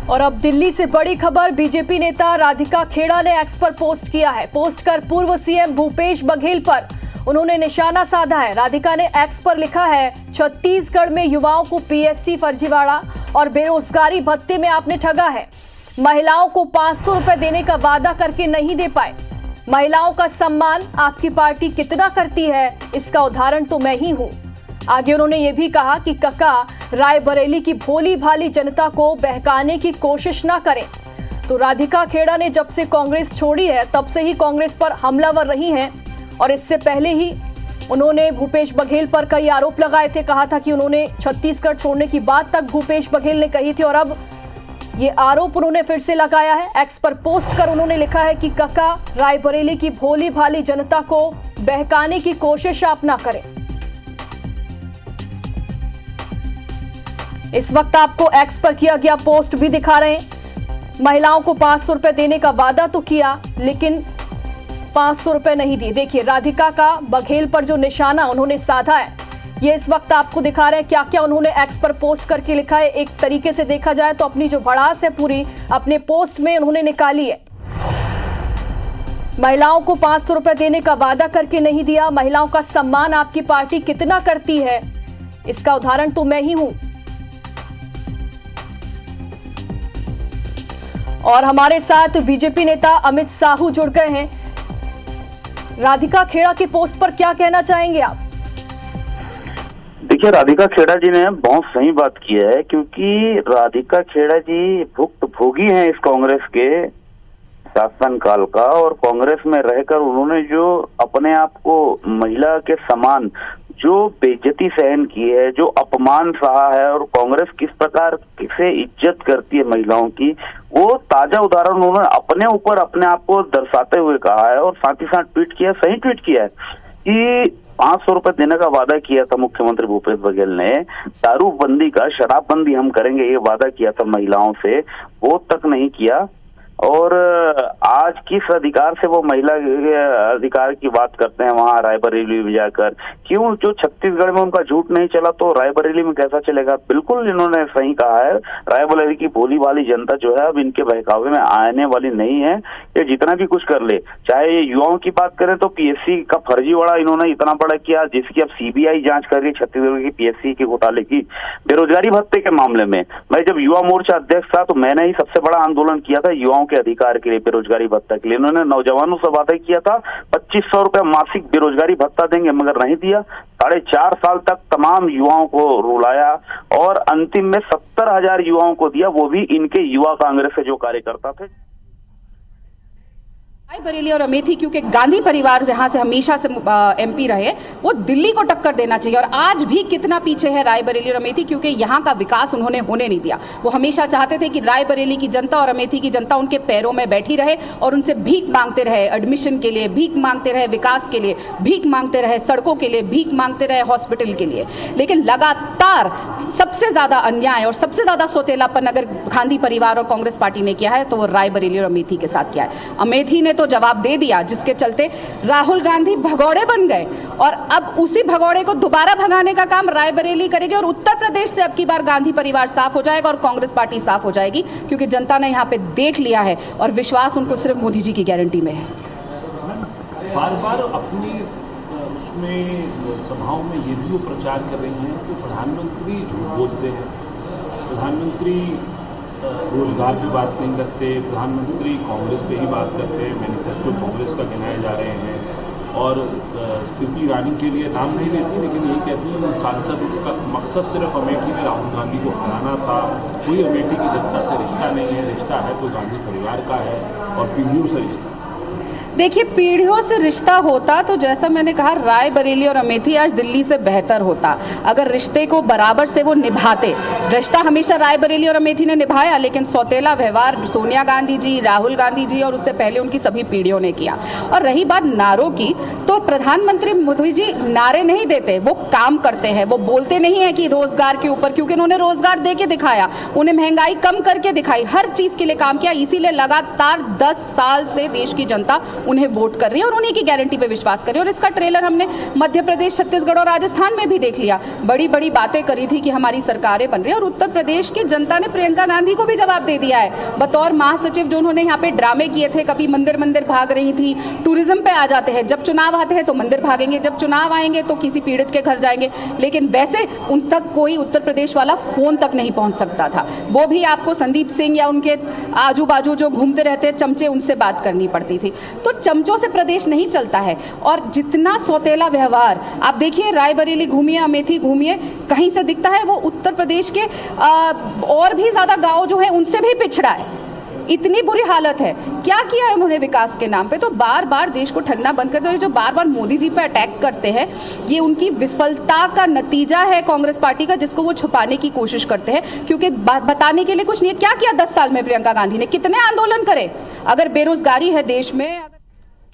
और अब दिल्ली से बड़ी खबर, बीजेपी नेता राधिका खेड़ा ने एक्स पर पोस्ट किया है। पोस्ट कर पूर्व सीएम भूपेश बघेल पर उन्होंने निशाना साधा है। राधिका ने एक्स पर लिखा है, छत्तीसगढ़ में युवाओं को पीएससी फर्जीवाड़ा और बेरोजगारी भत्ते में आपने ठगा है। महिलाओं को 500 रुपए देने का वादा करके नहीं दे पाए। महिलाओं का सम्मान आपकी पार्टी कितना करती है, इसका उदाहरण तो मैं ही हूं। आगे उन्होंने ये भी कहा कि कका रायबरेली की भोली भाली जनता को बहकाने की कोशिश ना करें। तो राधिका खेड़ा ने जब से कांग्रेस छोड़ी है तब से ही कांग्रेस पर हमलावर रही हैं और इससे पहले ही उन्होंने भूपेश बघेल पर कई आरोप लगाए थे। कहा था कि उन्होंने छत्तीसगढ़ छोड़ने की बात तक भूपेश बघेल ने कही थी और अब ये आरोप उन्होंने फिर से लगाया है। एक्स पर पोस्ट कर उन्होंने लिखा है कि कका रायबरेली की भोली भाली जनता को बहकाने की कोशिश आप ना करें। इस वक्त आपको एक्स पर किया गया पोस्ट भी दिखा रहे हैं। महिलाओं को 500 रुपए देने का वादा तो किया लेकिन 500 रुपए नहीं दिए। देखिए राधिका का बघेल पर जो निशाना उन्होंने साधा है, ये इस वक्त आपको दिखा रहे हैं। क्या क्या उन्होंने एक्स पर पोस्ट करके लिखा है, एक तरीके से देखा जाए तो अपनी जो भड़ास है पूरी अपने पोस्ट में उन्होंने निकाली है। महिलाओं को 500 रुपए देने का वादा करके नहीं दिया। महिलाओं का सम्मान आपकी पार्टी कितना करती है, इसका उदाहरण तो मैं ही हूं। और हमारे साथ बीजेपी नेता अमित साहू जुड़ गए हैं। राधिका खेड़ा के पोस्ट पर क्या कहना चाहेंगे आप? देखिए, राधिका खेड़ा जी ने बहुत सही बात की है, क्योंकि राधिका खेड़ा जी भुक्तभोगी हैं इस कांग्रेस के शासनकाल का। और कांग्रेस में रहकर उन्होंने जो अपने आप को महिला के समान जो बेइज्जती सहन की है, जो अपमान सहा है और कांग्रेस किस प्रकार से इज्जत करती है महिलाओं की, वो ताजा उदाहरण उन्होंने अपने ऊपर अपने आप को दर्शाते हुए कहा है। और साथ ही साथ ट्वीट किया, सही ट्वीट किया है कि 500 रुपए देने का वादा किया था मुख्यमंत्री भूपेश बघेल ने। दारूबंदी का, शराबबंदी हम करेंगे ये वादा किया था महिलाओं से, वो तक नहीं किया। और आज किस अधिकार से वो महिला अधिकार की बात करते हैं वहां रायबरेली में जाकर? क्यों? जो छत्तीसगढ़ में उनका झूठ नहीं चला तो रायबरेली में कैसा चलेगा? बिल्कुल इन्होंने सही कहा है। रायबरेली की भोली वाली जनता जो है अब इनके बहकावे में आने वाली नहीं है। ये जितना भी कुछ कर ले, चाहे ये युवाओं की बात करें तो पीएससी का फर्जीवाड़ा इन्होंने इतना बड़ा किया जिसकी अब सीबीआई जांच कर रही है छत्तीसगढ़ की पीएससी के घोटाले की। बेरोजगारी भत्ते के मामले में मैं जब युवा मोर्चा अध्यक्ष था तो मैंने ही सबसे बड़ा आंदोलन किया था युवाओं के अधिकार के लिए, बेरोजगारी भत्ता के लिए। इन्होंने नौजवानों से वादा किया था 2500 रुपए मासिक बेरोजगारी भत्ता देंगे, मगर नहीं दिया। 4.5 साल तक तमाम युवाओं को रुलाया और अंतिम में 70,000 युवाओं को दिया, वो भी इनके युवा कांग्रेस के जो कार्यकर्ता थे। रायबरेली और अमेठी, क्योंकि गांधी परिवार जहां से हमेशा से एमपी रहे, वो दिल्ली को टक्कर देना चाहिए। और आज भी कितना पीछे है रायबरेली और अमेठी, क्योंकि यहां का विकास उन्होंने होने नहीं दिया। वो हमेशा चाहते थे कि रायबरेली की जनता और अमेठी की जनता उनके पैरों में बैठी रहे और उनसे भीख मांगते रहे, एडमिशन के लिए भीख मांगते रहे, विकास के लिए भीख मांगते रहे, सड़कों के लिए भीख मांगते रहे, हॉस्पिटल के लिए। लेकिन लगातार सबसे ज्यादा अन्याय और सबसे ज्यादा सौतेलापन अगर गांधी परिवार और कांग्रेस पार्टी ने किया है तो वो रायबरेली और अमेठी के साथ किया है। अमेठी ने तो जवाब दे दिया, जिसके चलते राहुल गांधी भगोड़े बन गए और अब उसी भगोड़े को दोबारा भगाने का काम रायबरेली करेगी। और उत्तर प्रदेश से अब की बार गांधी परिवार साफ हो जाएगा और कांग्रेस पार्टी साफ हो जाएगी, क्योंकि जनता ने यहां पे देख लिया है और विश्वास उनको सिर्फ मोदी जी की गारंटी में है। बार बार अपनी उसमें सभाओं में ये भी वो प्रचार कर रही हैं कि प्रधानमंत्री झूठ बोलते हैं, प्रधानमंत्री रोजगार की बात नहीं करते, प्रधानमंत्री कांग्रेस पे ही बात करते हैं, मैनिफेस्टो कांग्रेस का गिनाए जा रहे हैं। और स्मृति ईरानी के लिए नाम नहीं लेती, लेकिन यही कहती है सांसद का मकसद सिर्फ अमेठी में राहुल गांधी को हराना था। कोई अमेठी की जनता से रिश्ता नहीं है, रिश्ता है तो गांधी परिवार का है और पीढ़ियों से रिश्ता। देखिए, पीढ़ियों से रिश्ता होता तो जैसा मैंने कहा रायबरेली और अमेठी आज दिल्ली से बेहतर होता अगर रिश्ते को बराबर से वो निभाते। रिश्ता हमेशा रायबरेली और अमेठी ने निभाया, लेकिन सौतेला व्यवहार सोनिया गांधी जी, राहुल गांधी जी और उससे पहले उनकी सभी पीढ़ियों ने किया। और रही बात नारों की, तो प्रधानमंत्री मोदी जी नारे नहीं देते, वो काम करते हैं। वो बोलते नहीं है कि रोजगार के ऊपर, क्योंकि उन्होंने रोजगार दे के दिखाया, उन्हें महंगाई कम करके दिखाई, हर चीज के लिए काम किया। इसीलिए लगातार 10 साल से देश की जनता उन्हें वोट कर रही है और उन्हीं की गारंटी पे विश्वास कर रही है। और इसका ट्रेलर हमने मध्य प्रदेश, छत्तीसगढ़ और राजस्थान में भी देख लिया। बड़ी बड़ी बातें करी थी कि हमारी सरकारें बन रही है, और उत्तर प्रदेश की जनता ने प्रियंका गांधी को भी जवाब दे दिया है। बतौर महासचिव जो उन्होंने यहाँ पे ड्रामे किए थे, कभी मंदिर मंदिर भाग रही थी, टूरिज्म पे आ जाते हैं, जब चुनाव आते हैं तो मंदिर भागेंगे, जब चुनाव आएंगे तो किसी पीड़ित के घर जाएंगे, लेकिन वैसे उन तक कोई उत्तर प्रदेश वाला फोन तक नहीं पहुंच सकता था। वो भी आपको संदीप सिंह या उनके आजू बाजू जो घूमते रहते चमचे, उनसे बात करनी पड़ती थी। तो चमचों से प्रदेश नहीं चलता है। और जितना सौतेला व्यवहार आप देखिए, रायबरेली घूमिए, अमेठी घूमिए, कहीं से दिखता है वो उत्तर प्रदेश के और भी ज्यादा गांव जो है उनसे भी पिछड़ा है। इतनी बुरी हालत है। क्या किया है उन्होंने विकास के नाम पे? तो बार बार देश को ठगना बंद कर दो। ये जो बार बार मोदी जी पे अटैक करते हैं, ये उनकी विफलता का नतीजा है कांग्रेस पार्टी का, जिसको वो छुपाने की कोशिश करते हैं, क्योंकि बताने के लिए कुछ नहीं है। क्या किया 10 साल में प्रियंका गांधी ने? कितने आंदोलन करे? अगर बेरोजगारी है देश में।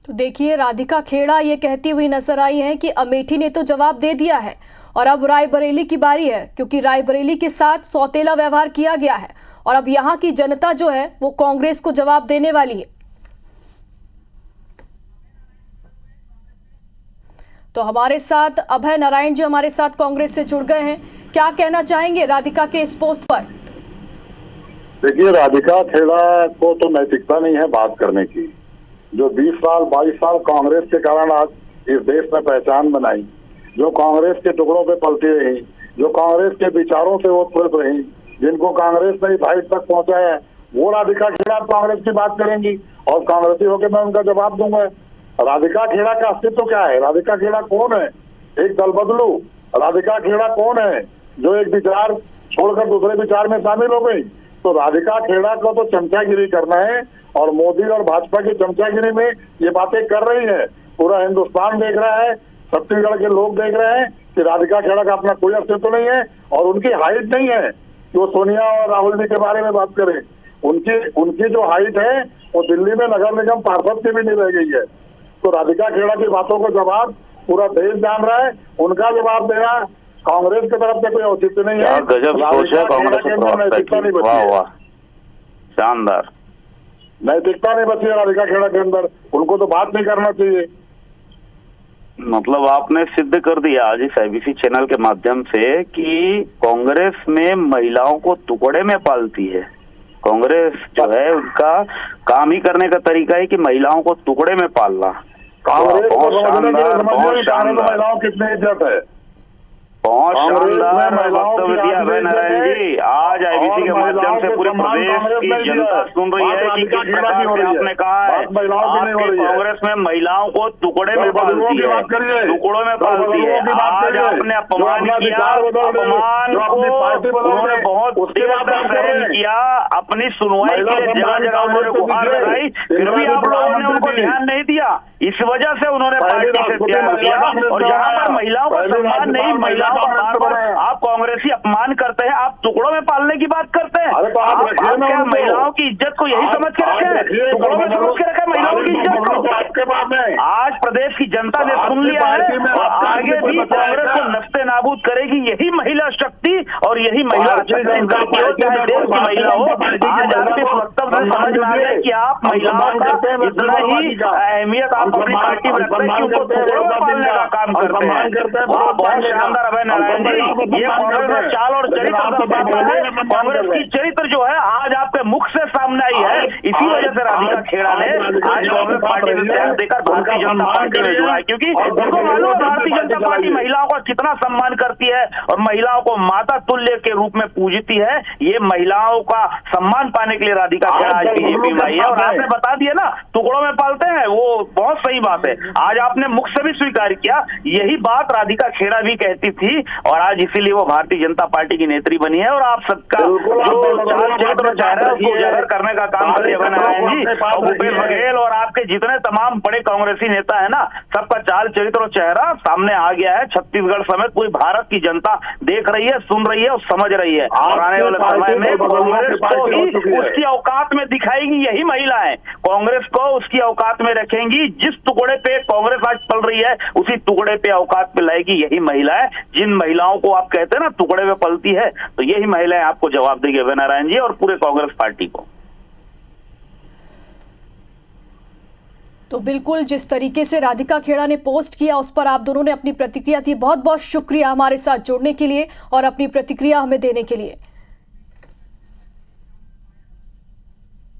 तो देखिए, राधिका खेड़ा ये कहती हुई नजर आई है कि अमेठी ने तो जवाब दे दिया है और अब रायबरेली की बारी है, क्योंकि रायबरेली के साथ सौतेला व्यवहार किया गया है और अब यहाँ की जनता जो है वो कांग्रेस को जवाब देने वाली है। तो हमारे साथ अभय नारायण जी हमारे साथ कांग्रेस से जुड़ गए हैं। क्या कहना चाहेंगे राधिका के इस पोस्ट पर? देखिए, राधिका खेड़ा को तो नैतिकता नहीं है बात करने की। जो 20 साल 22 साल कांग्रेस के कारण आज इस देश में पहचान बनाई, जो कांग्रेस के टुकड़ों पे पलती रही, जो कांग्रेस के विचारों से ओतप्रोत रही, जिनको कांग्रेस ने इस हाइट तक पहुंचाया है, वो राधिका खेड़ा कांग्रेस की बात करेंगी और कांग्रेसी होकर मैं उनका जवाब दूंगा। राधिका खेड़ा का अस्तित्व क्या है? राधिका खेड़ा कौन है? एक दल बदलू। राधिका खेड़ा कौन है जो एक विचार छोड़कर दूसरे विचार में शामिल हो गई? तो राधिका खेड़ा को तो चमचागिरी करना है और मोदी और भाजपा की चमचागिरी में ये बातें कर रही है। पूरा हिंदुस्तान देख रहा है, छत्तीसगढ़ के लोग देख रहे हैं कि राधिका खेड़ा का अपना कोई अस्तित्व नहीं है और उनकी हाइट नहीं है कि वो सोनिया और राहुल जी के बारे में बात करें। उनकी जो हाइट है वो दिल्ली में नगर निगम पार्षद की भी नहीं रह गई है। तो राधिका खेड़ा की बातों को जवाब पूरा देश जान रहा है। उनका जवाब देना कांग्रेस की तरफ से कोई औचित्य नहीं है। गजब सोच है कांग्रेस के नैतिकता नहीं बची है। वाह, शानदार। नैतिकता नहीं बची है राधिका खेड़ा के अंदर। उनको तो बात नहीं करना चाहिए। मतलब आपने सिद्ध कर दिया आज इस एबीसी चैनल के माध्यम से कि कांग्रेस में महिलाओं को टुकड़े में पालती है। कांग्रेस जो है उनका काम ही करने का तरीका है कि महिलाओं को टुकड़े में पालना। कांग्रेस को बहुत शानदार, महिलाओं कितनी इज्जत है। बहुत शानदार वक्तव्य दिया अभय नारायण जी। आज आईबीसी के माध्यम से पूरे प्रदेश की जनता सुन रही है कि किस प्रकार से आपने कहा है आपकी कांग्रेस में महिलाओं को टुकड़े में पालती है, टुकड़ों में पालती है। आज आपने अपमान किया, अपमान को उन्होंने बहुत सहन किया, अपनी सुनवाई के लिए जगह जगह उन्होंने गुहार लगाई, फिर भी आप लोगों ने उनको ध्यान नहीं दिया। इस वजह से उन्होंने पार्टी से त्याग किया। और जहाँ पर महिलाओं का सम्मान नहीं, महिलाओं का बार बार आप कांग्रेसी अपमान करते हैं, आप टुकड़ों में पालने की बात करते हैं। आप क्या महिलाओं की इज्जत को यही समझ के रखे हैं? टुकड़ों में समझ के रखे महिलाओं की इज्जत को? आज प्रदेश की जनता ने सुन लिया है और आगे भी कांग्रेस को नस्ते नाबूद करेगी यही महिला शक्ति और यही महिला छत्तीसगढ़ की हो चाहे देश की महिला हो। आज आपके वक्तव्य समझ में आ गया कि आप महिलाओं का इतना ही अहमियत आप अपनी पार्टी में रखते हैं कि उनको टुकड़ों में पालने का काम करते हैं। बहुत शानदार अभय नारायण जी, ये कांग्रेस का चाल और चरित्र दर्शाता है। कांग्रेस की चरित्र जो है आज आपके मुख से सामने आई है। इसी वजह से राधिका खेड़ा ने आज कांग्रेस पार्टी से त्याग देकर भारतीय जनता पार्टी में जुड़ा है, क्योंकि उनको मालूम है भारतीय जनता पार्टी महिलाओं का कितना सम्मान करती है और महिलाओं को माता तुल्य के रूप में पूजती है। ये महिलाओं का सम्मान पाने के लिए राधिका खेड़ा आज बीजेपी में आई है। और आपने बता दिया ना टुकड़ों में पालते हैं, वो बहुत सही बात है। आज आपने मुख से भी स्वीकार किया, यही बात राधिका खेड़ा भी कहती थी और आज इसीलिए वो भारतीय जनता पार्टी की नेत्री बनी है। और आप सबका जो चाल चरित्र चाह रहे हैं उसको उजागर करने का काम करिए अभय नारायण जी। और भूपेश बघेल और आपके जितने तमाम बड़े कांग्रेसी नेता है ना, सबका चाल चरित्र और चेहरा सामने आ गया है। छत्तीसगढ़ समेत पूरी भारत की जनता देख रही है, सुन रही है और समझ रही है। और आने वाले समय में कांग्रेस को ही उसकी औकात में दिखाएगी यही महिलाएं। कांग्रेस को उसकी औकात में रखेंगी। जिस टुकड़े पे कांग्रेस आज पल रही है उसी टुकड़े पे औकात पे लाएगी यही महिलाएं। जिन महिलाओं को आप कहते हैं ना टुकड़े में पलती है, तो यही महिलाएं आपको जवाब देगी अभय नारायण जी और पूरे कांग्रेस पार्टी को। तो बिल्कुल जिस तरीके से राधिका खेड़ा ने पोस्ट किया उस पर आप दोनों ने अपनी प्रतिक्रिया दी। बहुत बहुत शुक्रिया हमारे साथ जुड़ने के लिए और अपनी प्रतिक्रिया हमें देने के लिए।